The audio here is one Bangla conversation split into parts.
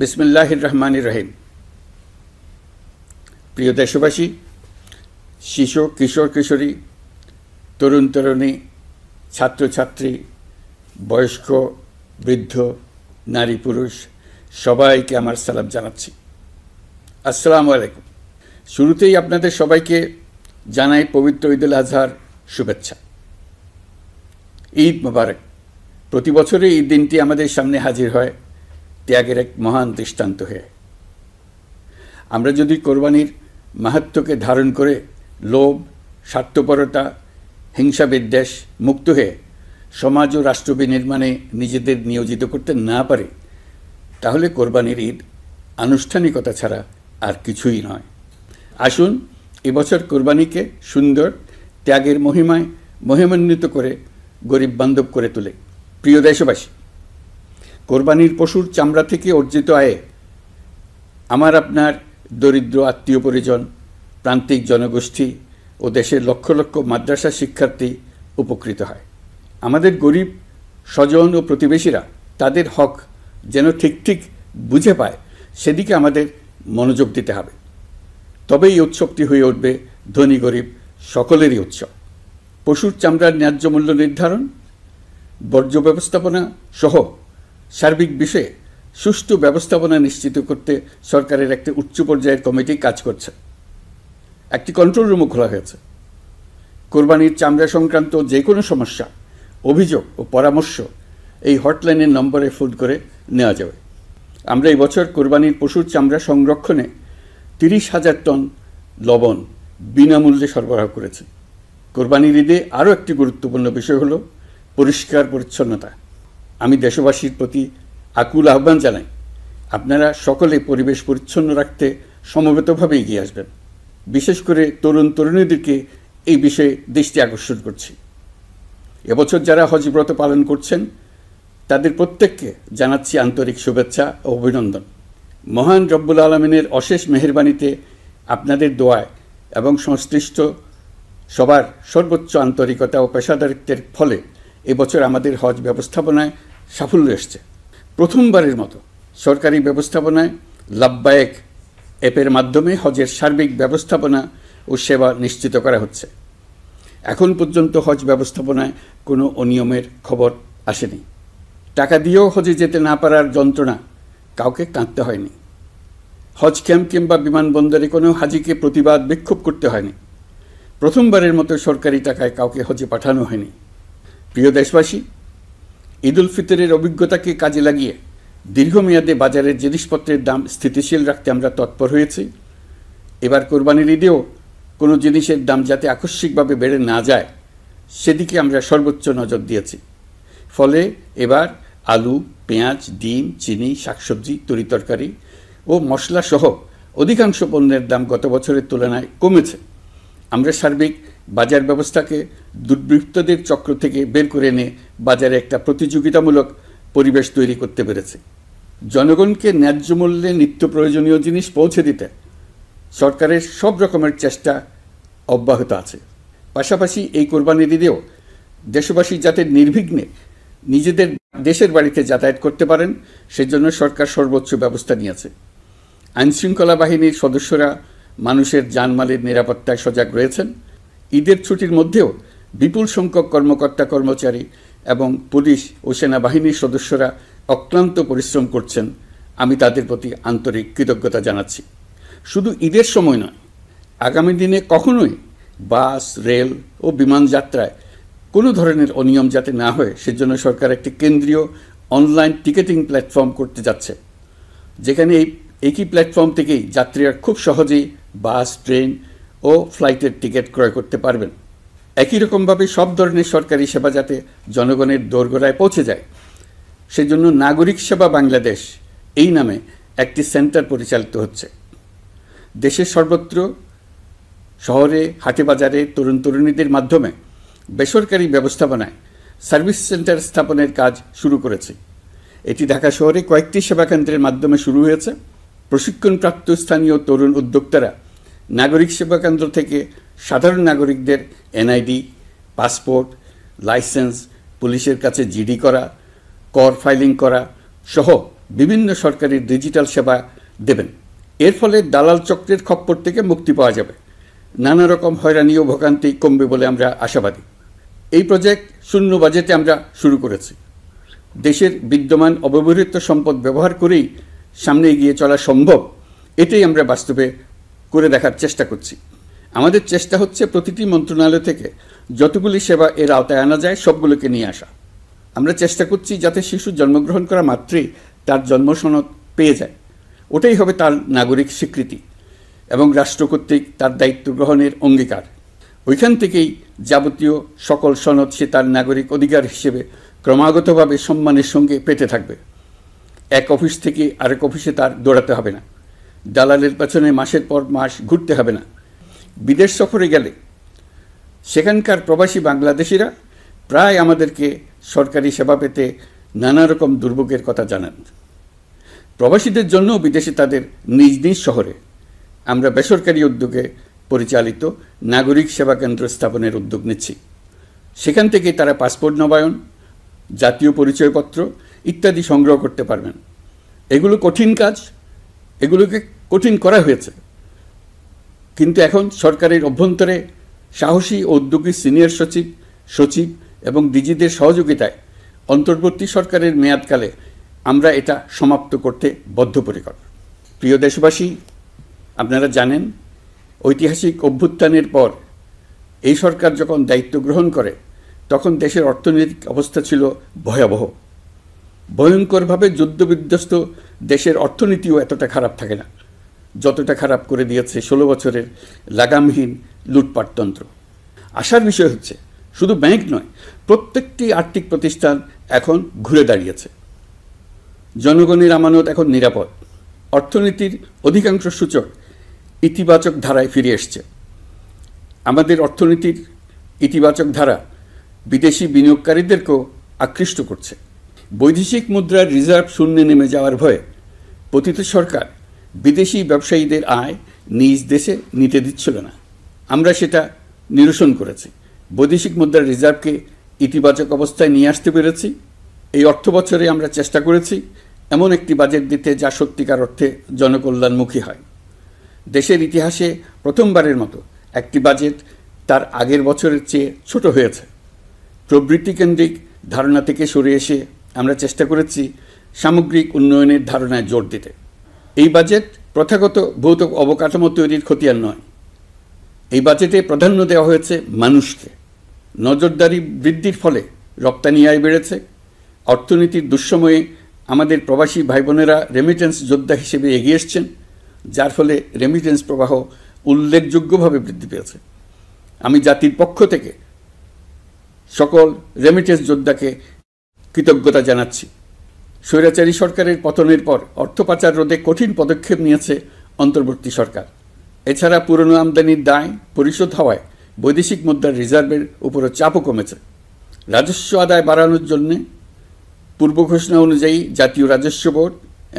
বিসমিল্লাহির রহমানির রহিম। প্রিয় দেশবাসী, শিশু, কিশোর কিশোরী, তরুণ তরুণী, ছাত্রছাত্রী, বয়স্ক, বৃদ্ধ, নারী পুরুষ সবাইকে আমার সালাম জানাচ্ছি। আসসালামু আলাইকুম। শুরুতেই আপনাদের সবাইকে জানাই পবিত্র ঈদুল আজহার শুভেচ্ছা। ঈদ মোবারক। প্রতি বছরই এই দিনটি আমাদের সামনে হাজির হয় ত্যাগের এক মহান দৃষ্টান্ত হয়ে। আমরা যদি কোরবানির মাহাত্ম্যকে ধারণ করে লোভ, স্বার্থপরতা, হিংসা বিদ্বেষ মুক্ত হয়ে সমাজ ও রাষ্ট্র বিনির্মাণে নিজেদের নিয়োজিত করতে না পারি, তাহলে কোরবানির ঈদ আনুষ্ঠানিকতা ছাড়া আর কিছুই নয়। আসুন এবছর কোরবানিকে সুন্দর, ত্যাগের মহিমায় মহিমান্বিত করে গরিব বান্ধব করে তোলে। প্রিয় দেশবাসী, কোরবানির পশুর চামড়া থেকে অর্জিত আয়ে আমার আপনার দরিদ্র আত্মীয় পরিজন, প্রান্তিক জনগোষ্ঠী ও দেশের লক্ষ লক্ষ মাদ্রাসা শিক্ষার্থী উপকৃত হয়। আমাদের গরিব স্বজন ও প্রতিবেশীরা তাদের হক যেন ঠিক বুঝে পায়, সেদিকে আমাদের মনোযোগ দিতে হবে। তবেই এই উৎসবটি হয়ে উঠবে ধনী গরিব সকলেরই উৎসব। পশুর চামড়ার ন্যায্য মূল্য নির্ধারণ, বর্জ্য ব্যবস্থাপনা সহ সার্বিক বিষয়ে সুষ্ঠু ব্যবস্থাপনা নিশ্চিত করতে সরকারের একটি উচ্চ পর্যায়ের কমিটি কাজ করছে। একটি কন্ট্রোল রুমও খোলা হয়েছে। কোরবানির চামড়া সংক্রান্ত যে কোনো সমস্যা, অভিযোগ ও পরামর্শ এই হটলাইনের নম্বরে ফোন করে নেওয়া যাবে। আমরা এই বছর কোরবানির পশুর চামড়া সংরক্ষণে 30,000 টন লবণ বিনামূল্যে সরবরাহ করেছি। কোরবানির ঈদে আরও একটি গুরুত্বপূর্ণ বিষয় হলো পরিষ্কার পরিচ্ছন্নতা। আমি দেশবাসীর প্রতি আকুল আহ্বান জানাই, আপনারা সকলে পরিবেশ পরিচ্ছন্ন রাখতে সমবেতভাবে এগিয়ে আসবেন। বিশেষ করে তরুণ তরুণীদেরকে এই বিষয়ে দৃষ্টি আকর্ষণ করছি। এবছর যারা হজ ব্রত পালন করছেন তাদের প্রত্যেককে জানাচ্ছি আন্তরিক শুভেচ্ছা ও অভিনন্দন। মহান রব্বুল আলমিনের অশেষ মেহেরবানিতে, আপনাদের দোয়ায় এবং সংশ্লিষ্ট সবার সর্বোচ্চ আন্তরিকতা ও পেশাদারিত্বের ফলে এবছর আমাদের হজ ব্যবস্থাপনায় সাফল্য এসছে। প্রথমবারের মতো সরকারি ব্যবস্থাপনায় লাব্বায়েক অ্যাপের মাধ্যমে হজের সার্বিক ব্যবস্থাপনা ও সেবা নিশ্চিত করা হচ্ছে। এখন পর্যন্ত হজ ব্যবস্থাপনায় কোনো অনিয়মের খবর আসেনি। টাকা দিয়েও হজে যেতে না পারার যন্ত্রণা কাউকে কাঁদতে হয়নি। হজ ক্যাম্প কিংবা বিমানবন্দরে কোনো হাজিকে প্রতিবাদ বিক্ষোভ করতে হয়নি। প্রথমবারের মতো সরকারি টাকায় কাউকে হজে পাঠানো হয়নি। প্রিয় দেশবাসী, ঈদ উল ফিতরের অভিজ্ঞতাকে কাজে লাগিয়ে দীর্ঘমেয়াদে বাজারের জিনিসপত্রের দাম স্থিতিশীল রাখতে আমরা তৎপর হয়েছি। এবার কোরবানির ঈদেও কোনো জিনিসের দাম যাতে আকস্মিকভাবে বেড়ে না যায়, সেদিকে আমরা সর্বোচ্চ নজর দিয়েছি। ফলে এবার আলু, পেঁয়াজ, ডিম, চিনি, শাকসবজি, তরিতরকারি ও মশলা সহ অধিকাংশ পণ্যের দাম গত বছরের তুলনায় কমেছে। আমরা সার্বিক বাজার ব্যবস্থাকে দুর্বৃত্তদের চক্র থেকে বের করে এনে বাজারে একটা প্রতিযোগিতামূলক পরিবেশ তৈরি করতে পেরেছি। জনগণকে ন্যায্য মূল্যে নিত্য প্রয়োজনীয় জিনিস পৌঁছে দিতে সরকারের সব রকমের চেষ্টা অব্যাহত আছে। পাশাপাশি এই কোরবানির ঈদেও দেশবাসী যাতে নির্বিঘ্নে নিজেদের দেশের বাড়িতে যাতায়াত করতে পারেন, সেজন্য সরকার সর্বোচ্চ ব্যবস্থা নিয়েছে। আইনশৃঙ্খলা বাহিনীর সদস্যরা মানুষের জানমালের নিরাপত্তায় সজাগ রয়েছেন। ঈদের ছুটির মধ্যেও বিপুল সংখ্যক কর্মকর্তা কর্মচারী এবং পুলিশ ও সেনাবাহিনীর সদস্যরা অক্লান্ত পরিশ্রম করছেন। আমি তাদের প্রতি আন্তরিক কৃতজ্ঞতা জানাচ্ছি। শুধু ঈদের সময় নয়, আগামী দিনে কখনোই বাস, রেল ও বিমান যাত্রায় কোনো ধরনের অনিয়ম যাতে না হয়, সেজন্য সরকার একটি কেন্দ্রীয় অনলাইন টিকেটিং প্ল্যাটফর্ম করতে যাচ্ছে, যেখানে এই একই প্ল্যাটফর্ম থেকেই যাত্রীরা খুব সহজেই বাস, ট্রেন ও ফ্লাইটের টিকিট ক্রয় করতে পারবেন। একই রকমভাবে সব ধরনের সরকারি সেবা যাতে জনগণের দোরগোড়ায় পৌঁছে যায়, সেজন্য নাগরিক সেবা বাংলাদেশ এই নামে একটি সেন্টার পরিচালিত হচ্ছে। দেশের সর্বত্র শহরে, হাটে বাজারে তরুণ তরুণীদের মাধ্যমে বেসরকারি ব্যবস্থাপনায় সার্ভিস সেন্টার স্থাপনের কাজ শুরু করেছে। এটি ঢাকা শহরে কয়েকটি সেবাকেন্দ্রের মাধ্যমে শুরু হয়েছে। প্রশিক্ষণপ্রাপ্ত স্থানীয় তরুণ উদ্যোক্তারা নাগরিক সেবা কেন্দ্র থেকে সাধারণ নাগরিকদের এনআইডি, পাসপোর্ট, লাইসেন্স, পুলিশের কাছে জিডি করা, কর ফাইলিং করা সহ বিভিন্ন সরকারি ডিজিটাল সেবা দেবেন। এর ফলে দালাল চক্রের খপ্পর থেকে মুক্তি পাওয়া যাবে, নানা রকম হয়রানি ও ভোগান্তি কমবে বলে আমরা আশাবাদী। এই প্রজেক্ট শূন্য বাজেটে আমরা শুরু করেছি। দেশের বিদ্যমান অব্যবহৃত সম্পদ ব্যবহার করেই সামনে এগিয়ে চলা সম্ভব, এটাই আমরা বাস্তবে করে দেখার চেষ্টা করছি। আমাদের চেষ্টা হচ্ছে প্রতিটি মন্ত্রণালয় থেকে যতগুলি সেবা এর আওতায় আনা যায় সবগুলোকে নিয়ে আসা। আমরা চেষ্টা করছি যাতে শিশু জন্মগ্রহণ করা মাত্রই তার জন্মসনদ পেয়ে যায়, ওটাই হবে তার নাগরিক স্বীকৃতি এবং রাষ্ট্র কর্তৃক তার দায়িত্ব গ্রহণের অঙ্গীকার। ওইখান থেকেই যাবতীয় সকল সনদ সে তার নাগরিক অধিকার হিসেবে ক্রমাগতভাবে সম্মানের সঙ্গে পেতে থাকবে। এক অফিস থেকে আরেক অফিসে তার দৌড়াতে হবে না, দালালের পেছনে মাসের পর মাস ঘুরতে হবে না। বিদেশ সফরে গেলে সেখানকার প্রবাসী বাংলাদেশিরা প্রায় আমাদেরকে সরকারি সেবা পেতে নানা রকম দুর্ভোগের কথা জানান। প্রবাসীদের জন্য বিদেশে তাদের নিজ নিজ শহরে আমরা বেসরকারি উদ্যোগে পরিচালিত নাগরিক সেবা কেন্দ্র স্থাপনের উদ্যোগ নিচ্ছি। সেখান থেকে তারা পাসপোর্ট নবায়ন, জাতীয় পরিচয়পত্র ইত্যাদি সংগ্রহ করতে পারবেন। এগুলো কঠিন কাজ, এগুলোকে কঠিন করা হয়েছে, কিন্তু এখন সরকারের অভ্যন্তরে সাহসী ও উদ্যোগী সিনিয়র সচিব এবং ডিজিদের সহযোগিতায় অন্তর্বর্তী সরকারের মেয়াদকালে আমরা এটা সমাপ্ত করতে বদ্ধপরিকর। প্রিয় দেশবাসী, আপনারা জানেন ঐতিহাসিক অভ্যুত্থানের পর এই সরকার যখন দায়িত্ব গ্রহণ করে তখন দেশের অর্থনৈতিক অবস্থা ছিল ভয়াবহ। ভয়ঙ্করভাবে যুদ্ধবিধ্বস্ত দেশের অর্থনীতিও এতটা খারাপ থাকে না যতটা খারাপ করে দিয়েছে 16 বছরের লাগামহীন লুটপাটতন্ত্র। আশার বিষয় হচ্ছে শুধু ব্যাংক নয়, প্রত্যেকটি আর্থিক প্রতিষ্ঠান এখন ঘুরে দাঁড়িয়েছে। জনগণের আমানত এখন নিরাপদ। অর্থনীতির অধিকাংশ সূচক ইতিবাচক ধারায় ফিরে এসছে। আমাদের অর্থনীতির ইতিবাচক ধারা বিদেশি বিনিয়োগকারীদেরকেও আকৃষ্ট করছে। বৈদেশিক মুদ্রার রিজার্ভ শূন্যে নেমে যাওয়ার ভয়ে পতিত সরকার বিদেশি ব্যবসায়ীদের আয় নিজ দেশে নিতে দিচ্ছিল না। আমরা সেটা নিরসন করেছি। বৈদেশিক মুদ্রার রিজার্ভকে ইতিবাচক অবস্থায় নিয়ে আসতে পেরেছি। এই অর্থ বছরে আমরা চেষ্টা করেছি এমন একটি বাজেট দিতে যা সত্যিকার অর্থে জনকল্যাণমুখী হয়। দেশের ইতিহাসে প্রথমবারের মতো একটি বাজেট তার আগের বছরের চেয়ে ছোট হয়েছে। প্রবৃত্তিকেন্দ্রিক ধারণা থেকে সরে এসে আমরা চেষ্টা করেছি সামগ্রিক উন্নয়নের ধারণায় জোর দিতে। এই বাজেট প্রথাগত ভৌত অবকাঠামো তৈরির খতিয়ান নয়। এই বাজেটে প্রাধান্য দেওয়া হয়েছে মানুষকে। নজরদারি বৃদ্ধির ফলে রপ্তানি আয় বেড়েছে। অর্থনীতির দুঃসময়ে আমাদের প্রবাসী ভাই বোনেরা রেমিটেন্স যোদ্ধা হিসেবে এগিয়ে এসছেন, যার ফলে রেমিটেন্স প্রবাহ উল্লেখযোগ্যভাবে বৃদ্ধি পেয়েছে। আমি জাতির পক্ষ থেকে সকল রেমিটেন্স যোদ্ধাকে কৃতজ্ঞতা জানাচ্ছি। স্বৈরাচারী সরকারের পতনের পর অর্থ পাচার রোধে কঠিন পদক্ষেপ নিয়েছে অন্তর্বর্তী সরকার। এছাড়া পুরনো আমদানির দায় পরিশোধ হওয়ায় বৈদেশিক মুদ্রার রিজার্ভের উপরও চাপও কমেছে। রাজস্ব আদায় বাড়ানোর জন্য পূর্ব ঘোষণা অনুযায়ী জাতীয় রাজস্ব বোর্ড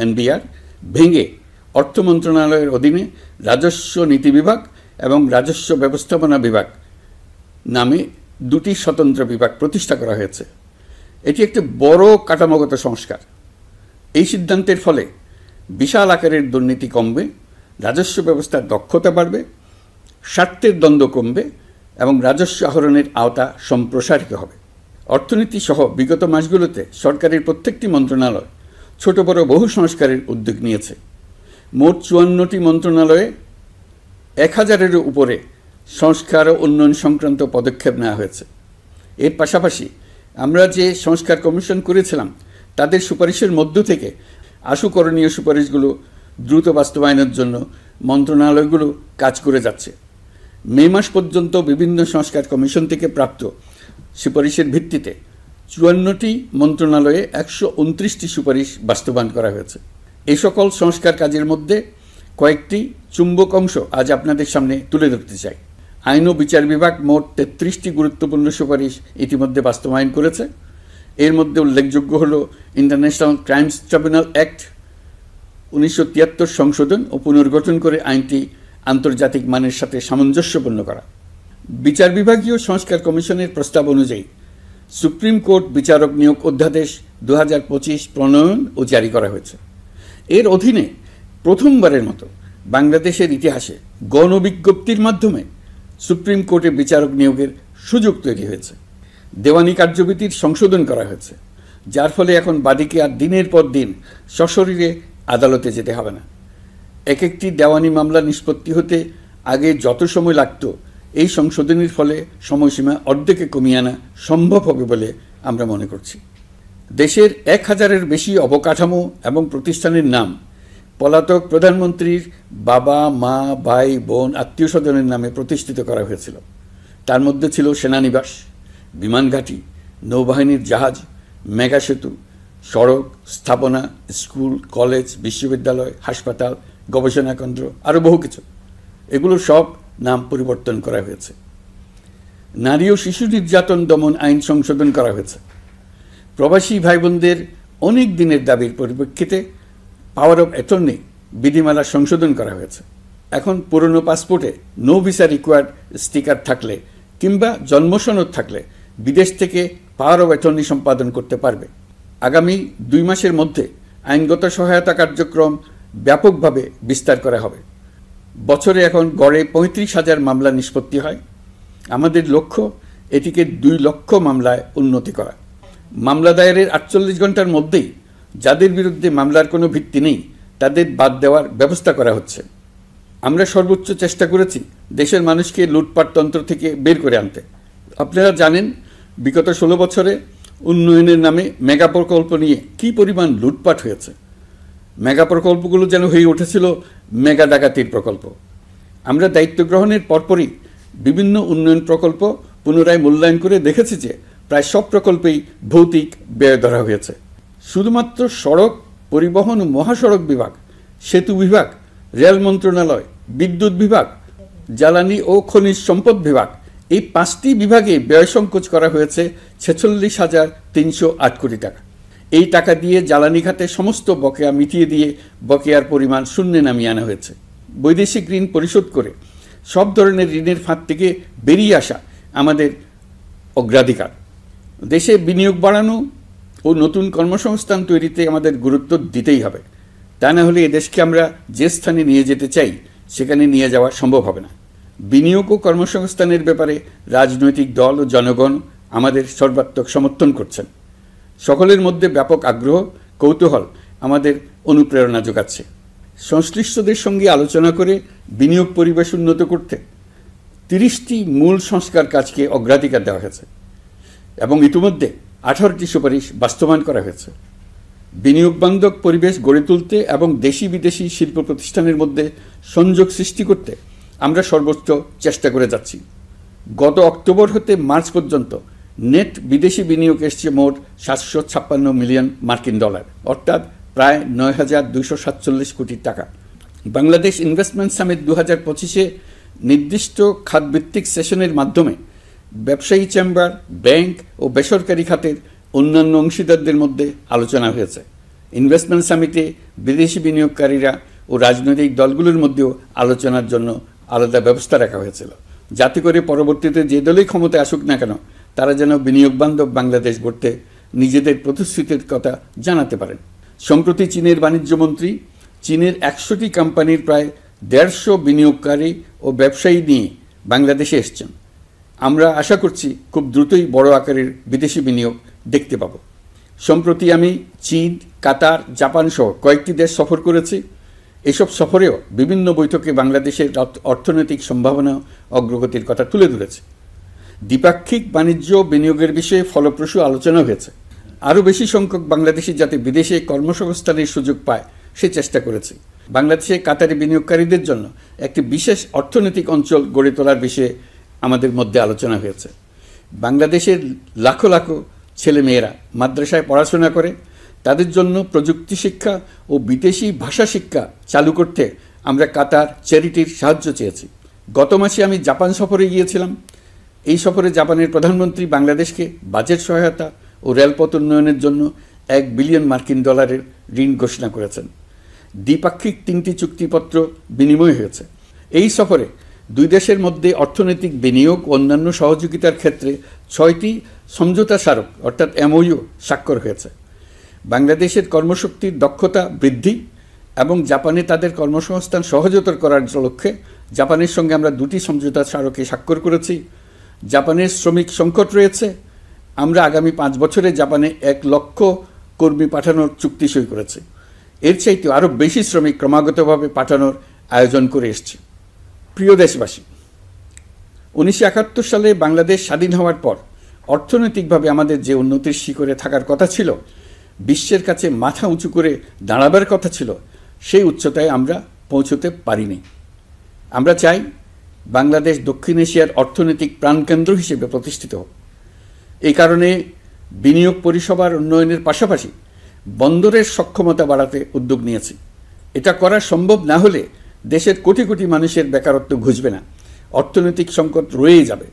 NBR ভেঙে অর্থ মন্ত্রণালয়ের অধীনে রাজস্ব নীতি বিভাগ এবং রাজস্ব ব্যবস্থাপনা বিভাগ নামে দুটি স্বতন্ত্র বিভাগ প্রতিষ্ঠা করা হয়েছে। এটি একটি বড় কাঠামোগত সংস্কার। এই সিদ্ধান্তের ফলে বিশাল আকারের দুর্নীতি কমবে, রাজস্ব ব্যবস্থার দক্ষতা বাড়বে, স্বার্থের দ্বন্দ্ব কমবে এবং রাজস্ব আহরণের আওতা সম্প্রসারিত হবে। অর্থনীতি সহ বিগত মাসগুলোতে সরকারের প্রত্যেকটি মন্ত্রণালয় ছোট বড় বহু সংস্কারের উদ্যোগ নিয়েছে। মোট 54টি মন্ত্রণালয়ে 1000-এরও উপরে সংস্কার ও উন্নয়ন সংক্রান্ত পদক্ষেপ নেওয়া হয়েছে। এর পাশাপাশি আমরা যে সংস্কার কমিশন করেছিলাম তাদের সুপারিশের মধ্য থেকে আশু করণীয় সুপারিশগুলো দ্রুত বাস্তবায়নের জন্য মন্ত্রণালয়গুলো কাজ করে যাচ্ছে। মে মাস পর্যন্ত বিভিন্ন সংস্কার কমিশন থেকে প্রাপ্ত সুপারিশের ভিত্তিতে 54টি মন্ত্রণালয়ে 129টি সুপারিশ বাস্তবায়ন করা হয়েছে। এই সকল সংস্কার কাজের মধ্যে কয়েকটি চুম্বক অংশ আজ আপনাদের সামনে তুলে ধরতে চাই। আইন ও বিচার বিভাগ মোট 33টি গুরুত্বপূর্ণ সুপারিশ ইতিমধ্যে বাস্তবায়ন করেছে। এর মধ্যে উল্লেখযোগ্য হল ইন্টারন্যাশনাল ক্রাইমস ট্রাইব্যুনাল অ্যাক্ট 1973 সংশোধন ও পুনর্গঠন করে আইনটি আন্তর্জাতিক মানের সাথে সামঞ্জস্যপূর্ণ করা। বিচার বিভাগীয় সংস্কার কমিশনের প্রস্তাব অনুযায়ী সুপ্রিম কোর্ট বিচারক নিয়োগ অধ্যাদেশ 2025 প্রণয়ন ও জারি করা হয়েছে। এর অধীনে প্রথমবারের মতো বাংলাদেশের ইতিহাসে গণবিজ্ঞপ্তির মাধ্যমে সুপ্রিম কোর্টে বিচারক নিয়োগের সুযোগ তৈরি হয়েছে। দেওয়ানি কার্যবিধির সংশোধন করা হয়েছে, যার ফলে এখন বাদীকে আর দিনের পর দিন সশরীরে আদালতে যেতে হবে না। এক একটি দেওয়ানি মামলা নিষ্পত্তি হতে আগে যত সময় লাগত, এই সংশোধনীর ফলে সময়সীমা অর্ধেকে কমিয়ে আনা সম্ভব হবে বলে আমরা মনে করছি। দেশের 1000-এর বেশি অবকাঠামো এবং প্রতিষ্ঠানের নাম পলাতক প্রধানমন্ত্রীর বাবা, মা, ভাই, বোন, আত্মীয় স্বজনের নামে প্রতিষ্ঠিত করা হয়েছিল। তার মধ্যে ছিল সেনানিবাস, বিমানঘাঁটি, নৌবাহিনীর জাহাজ, মেগা সেতু, সড়ক, স্থাপনা, স্কুল, কলেজ, বিশ্ববিদ্যালয়, হাসপাতাল, গবেষণা কেন্দ্র, আরও বহু কিছু। এগুলোর সব নাম পরিবর্তন করা হয়েছে। নারী ও শিশু নির্যাতন দমন আইন সংশোধন করা হয়েছে। প্রবাসী ভাই বোনদের অনেক দিনের দাবির পরিপ্রেক্ষিতে পাওয়ার অফ অ্যাটর্নি বিধিমালা সংশোধন করা হয়েছে। এখন পুরনো পাসপোর্টে নো ভিসা রিকোয়ার্ড স্টিকার থাকলে কিংবা জন্মসনদ থাকলে বিদেশ থেকে পাওয়ার অফ অ্যাটর্নি সম্পাদন করতে পারবে। আগামী 2 মাসের মধ্যে আইনগত সহায়তা কার্যক্রম ব্যাপকভাবে বিস্তার করা হবে। বছরে এখন গড়ে 35,000 মামলা নিষ্পত্তি হয়। আমাদের লক্ষ্য এটিকে 2 লক্ষ মামলায় উন্নতি করা। মামলা দায়েরের 48 ঘন্টার মধ্যেই যাদের বিরুদ্ধে মামলার কোনো ভিত্তি নেই তাদের বাদ দেওয়ার ব্যবস্থা করা হচ্ছে। আমরা সর্বোচ্চ চেষ্টা করেছি দেশের মানুষকে লুটপাটতন্ত্র থেকে বের করে আনতে। আপনারা জানেন, বিগত 16 বছরে উন্নয়নের নামে মেগা প্রকল্প নিয়ে কী পরিমাণ লুটপাট হয়েছে। মেগা প্রকল্পগুলো যেন হয়ে উঠেছিল মেগা ডাকাতির প্রকল্প। আমরা দায়িত্ব গ্রহণের পরপরই বিভিন্ন উন্নয়ন প্রকল্প পুনরায় মূল্যায়ন করে দেখেছি যে প্রায় সব প্রকল্পেই ভৌতিক ব্যয় ধরা হয়েছে। শুধুমাত্র সড়ক পরিবহন ও মহাসড়ক বিভাগ, সেতু বিভাগ, রেল মন্ত্রণালয়, বিদ্যুৎ বিভাগ, জ্বালানি ও খনিজ সম্পদ বিভাগ, এই 5টি বিভাগে ব্যয় সংকোচ করা হয়েছে 46,308 কোটি টাকা। এই টাকা দিয়ে জ্বালানি খাতে সমস্ত বকেয়া মিটিয়ে দিয়ে বকেয়ার পরিমাণ শূন্যে নামিয়ে আনা হয়েছে। বৈদেশিক ঋণ পরিশোধ করে সব ধরনের ঋণের ফাঁদ থেকে বেরিয়ে আসা আমাদের অগ্রাধিকার। দেশে বিনিয়োগ বাড়ানো ও নতুন কর্মসংস্থান তৈরিতে আমাদের গুরুত্ব দিতেই হবে। তা না হলে এদেশকে আমরা যে স্থানে নিয়ে যেতে চাই সেখানে নিয়ে যাওয়া সম্ভব হবে না। বিনিয়োগ ও কর্মসংস্থানের ব্যাপারে রাজনৈতিক দল ও জনগণ আমাদের সর্বাত্মক সমর্থন করছেন। সকলের মধ্যে ব্যাপক আগ্রহ, কৌতূহল আমাদের অনুপ্রেরণা যোগাচ্ছে। সংশ্লিষ্টদের সঙ্গে আলোচনা করে বিনিয়োগ পরিবেশ উন্নত করতে 30টি মূল সংস্কার কাজকে অগ্রাধিকার দেওয়া হয়েছে এবং ইতিমধ্যে 18টি সুপারিশ বাস্তবায়ন করা হয়েছে। বিনিয়োগ বান্ধব পরিবেশ গড়ে তুলতে এবং দেশি বিদেশি শিল্প প্রতিষ্ঠানের মধ্যে সংযোগ সৃষ্টি করতে আমরা সর্বোচ্চ চেষ্টা করে যাচ্ছি। গত অক্টোবর হতে মার্চ পর্যন্ত নেট বিদেশি বিনিয়োগ এসছে মোট $756 মিলিয়ন, অর্থাৎ প্রায় 9,247 কোটি টাকা। বাংলাদেশ ইনভেস্টমেন্ট সামিট 2025-এ নির্দিষ্ট খাতভিত্তিক সেশনের মাধ্যমে ব্যবসায়ী চেম্বার, ব্যাংক ও বেসরকারি খাতের অন্যান্য অংশীদারদের মধ্যে আলোচনা হয়েছে। ইনভেস্টমেন্ট সামিটে বিদেশি বিনিয়োগকারীরা ও রাজনৈতিক দলগুলোর মধ্যেও আলোচনার জন্য আলাদা ব্যবস্থা রাখা হয়েছিল, যাতে করে পরবর্তীতে যে দলই ক্ষমতায় আসুক না কেন তারা যেন বিনিয়োগ বান্ধব বাংলাদেশ গড়তে নিজেদের প্রতিশ্রুতির কথা জানাতে পারেন। সম্প্রতি চীনের বাণিজ্যমন্ত্রী চীনের 100টি কোম্পানির প্রায় 150 বিনিয়োগকারী ও ব্যবসায়ী নিয়ে বাংলাদেশে এসছেন। আমরা আশা করছি খুব দ্রুতই বড় আকারের বিদেশি বিনিয়োগ দেখতে পাব। সম্প্রতি আমি চীন, কাতার, জাপান সহ কয়েকটি দেশ সফর করেছি। এসব সফরেও বিভিন্ন বৈঠকে বাংলাদেশের অর্থনৈতিক সম্ভাবনা অগ্রগতির কথা তুলে ধরেছে। দ্বিপাক্ষিক বাণিজ্য বিনিয়োগের বিষয়ে ফলপ্রসূ আলোচনা হয়েছে। আরও বেশি সংখ্যক বাংলাদেশি যাতে বিদেশে কর্মসংস্থানের সুযোগ পায় সে চেষ্টা করেছি। বাংলাদেশে কাতারি বিনিয়োগকারীদের জন্য একটি বিশেষ অর্থনৈতিক অঞ্চল গড়ে তোলার বিষয়ে আমাদের মধ্যে আলোচনা হয়েছে। বাংলাদেশের লাখো লাখো ছেলেমেয়েরা মাদ্রাসায় পড়াশোনা করে, তাদের জন্য প্রযুক্তি শিক্ষা ও বিদেশি ভাষা শিক্ষা চালু করতে আমরা কাতার চ্যারিটির সাহায্য চেয়েছি। গত মাসে আমি জাপান সফরে গিয়েছিলাম। এই সফরে জাপানের প্রধানমন্ত্রী বাংলাদেশকে বাজেট সহায়তা ও রেলপথ উন্নয়নের জন্য $1 বিলিয়ন ঋণ ঘোষণা করেছেন। দ্বিপাক্ষিক 3টি চুক্তিপত্র বিনিময় হয়েছে। এই সফরে দুই দেশের মধ্যে অর্থনৈতিক বিনিয়োগ ও অন্যান্য সহযোগিতার ক্ষেত্রে 6টি সমঝোতা স্মারক অর্থাৎ এমওইউ স্বাক্ষর হয়েছে। বাংলাদেশের কর্মশক্তির দক্ষতা বৃদ্ধি এবং জাপানে তাদের কর্মসংস্থান সহজতর করার লক্ষ্যে জাপানের সঙ্গে আমরা 2টি সমঝোতা স্মারকে স্বাক্ষর করেছি। জাপানের শ্রমিক সংকট রয়েছে, আমরা আগামী 5 বছরে জাপানে 1 লক্ষ কর্মী পাঠানোর চুক্তি সই করেছি। এর চাইতে আরও বেশি শ্রমিক ক্রমাগতভাবে পাঠানোর আয়োজন করে এসছে। প্রিয় দেশবাসী, 1971 সালে বাংলাদেশ স্বাধীন হওয়ার পর অর্থনৈতিকভাবে আমাদের যে উন্নতির শিখরে থাকার কথা ছিল, বিশ্বের কাছে মাথা উঁচু করে দাঁড়াবার কথা ছিল, সেই উচ্চতায় আমরা পৌঁছতে পারিনি। আমরা চাই বাংলাদেশ দক্ষিণ এশিয়ার অর্থনৈতিক প্রাণকেন্দ্র হিসেবে প্রতিষ্ঠিত হোক। এই কারণে বিনিয়োগ পরিষেবার উন্নয়নের পাশাপাশি বন্দরের সক্ষমতা বাড়াতে উদ্যোগ নিয়েছি। এটা করা সম্ভব না হলে দেশের কোটি কোটি মানুষের বেকারত্ব ঘুচবে না, অর্থনৈতিক সংকট রয়েই যাবে।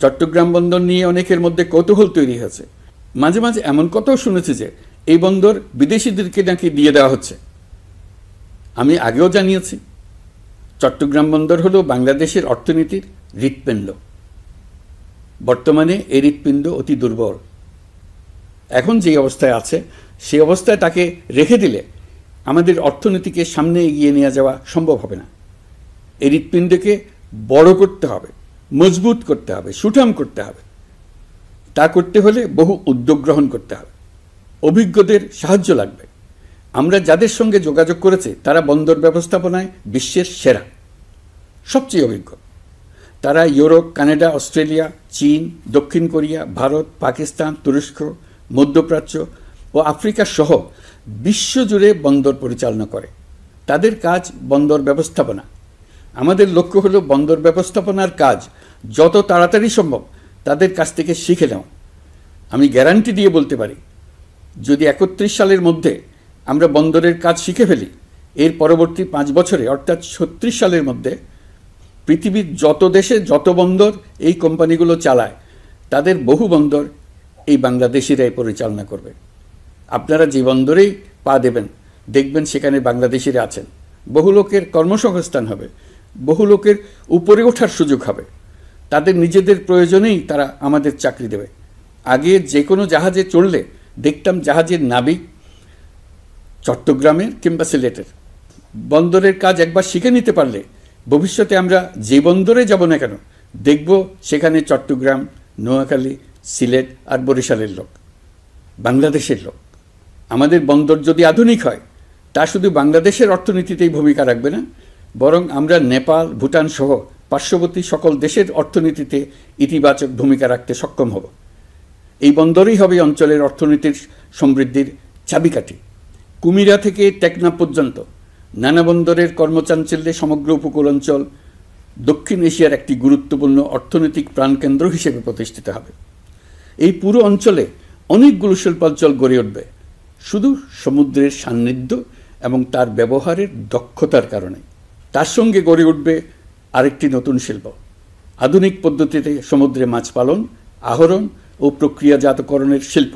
চট্টগ্রাম বন্দর নিয়ে অনেকের মধ্যে কৌতূহল তৈরি হয়েছে। মাঝে মাঝে এমন কথাও শুনেছি যে এই বন্দর বিদেশিদেরকে নাকি দিয়ে দেওয়া হচ্ছে। আমি আগেও জানিয়েছি, চট্টগ্রাম বন্দর হলো বাংলাদেশের অর্থনীতির হৃৎপিণ্ড। বর্তমানে এই হৃৎপিণ্ড অতি দুর্বল। এখন যে অবস্থায় আছে সেই অবস্থায় তাকে রেখে দিলে আমাদের অর্থনীতিকে সামনে এগিয়ে নিয়ে যাওয়া সম্ভব হবে না। এই হৃৎপিণ্ডকে বড় করতে হবে, মজবুত করতে হবে, সুঠাম করতে হবে। তা করতে হলে বহু উদ্যোগ গ্রহণ করতে হবে, অভিজ্ঞদের সাহায্য লাগবে। আমরা যাদের সঙ্গে যোগাযোগ করেছি তারা বন্দর ব্যবস্থাপনায় বিশ্বের সেরা, সবচেয়ে অভিজ্ঞ। তারা ইউরোপ, কানাডা, অস্ট্রেলিয়া, চীন, দক্ষিণ কোরিয়া, ভারত, পাকিস্তান, তুরস্ক, মধ্যপ্রাচ্য ও আফ্রিকা সহ বিশ্বজুড়ে বন্দর পরিচালনা করে। তাদের কাজ বন্দর ব্যবস্থাপনা। আমাদের লক্ষ্য হলো বন্দর ব্যবস্থাপনার কাজ যত তাড়াতাড়ি সম্ভব তাদের কাছ থেকে শিখে নেওয়া। আমি গ্যারান্টি দিয়ে বলতে পারি, যদি 31 সালের মধ্যে আমরা বন্দরের কাজ শিখে ফেলি, এর পরবর্তী 5 বছরে অর্থাৎ 36 সালের মধ্যে পৃথিবীর যত দেশে যত বন্দর এই কোম্পানিগুলো চালায় তাদের বহু বন্দর এই বাংলাদেশিরাই পরিচালনা করবে। আপনারা যে বন্দরেই পা দেবেন দেখবেন সেখানে বাংলাদেশিরা আছেন। বহু লোকের কর্মসংস্থান হবে, বহু লোকের উপরে ওঠার সুযোগ হবে। তাদের নিজেদের প্রয়োজনেই তারা আমাদের চাকরি দেবে। আগে যে কোনো জাহাজে চড়লে দেখতাম জাহাজের নাবিক চট্টগ্রামের কিংবা সিলেটের। বন্দরের কাজ একবার শিখে নিতে পারলে ভবিষ্যতে আমরা যে বন্দরে যাব না কেন দেখব সেখানে চট্টগ্রাম, নোয়াখালী, সিলেট আর বরিশালের লোক, বাংলাদেশের লোক। আমাদের বন্দর যদি আধুনিক হয় তা শুধু বাংলাদেশের অর্থনীতিতেই ভূমিকা রাখবে না, বরং আমরা নেপাল, ভুটান সহ পার্শ্ববর্তী সকল দেশের অর্থনীতিতে ইতিবাচক ভূমিকা রাখতে সক্ষম হব। এই বন্দরই হবে অঞ্চলের অর্থনীতির সমৃদ্ধির চাবিকাঠি। কুমিরা থেকে টেকনাফ পর্যন্ত নানা বন্দরের কর্মচাঞ্চল্যে সমগ্র উপকূল অঞ্চল দক্ষিণ এশিয়ার একটি গুরুত্বপূর্ণ অর্থনৈতিক প্রাণকেন্দ্র হিসেবে প্রতিষ্ঠিত হবে। এই পুরো অঞ্চলে অনেকগুলো শিল্পাঞ্চল গড়ে উঠবে শুধু সমুদ্রের সান্নিধ্য এবং তার ব্যবহারের দক্ষতার কারণে। তার সঙ্গে গড়ে উঠবে আরেকটি নতুন শিল্প, আধুনিক পদ্ধতিতে সমুদ্রে মাছ পালন, আহরণ ও প্রক্রিয়াজাতকরণের শিল্প।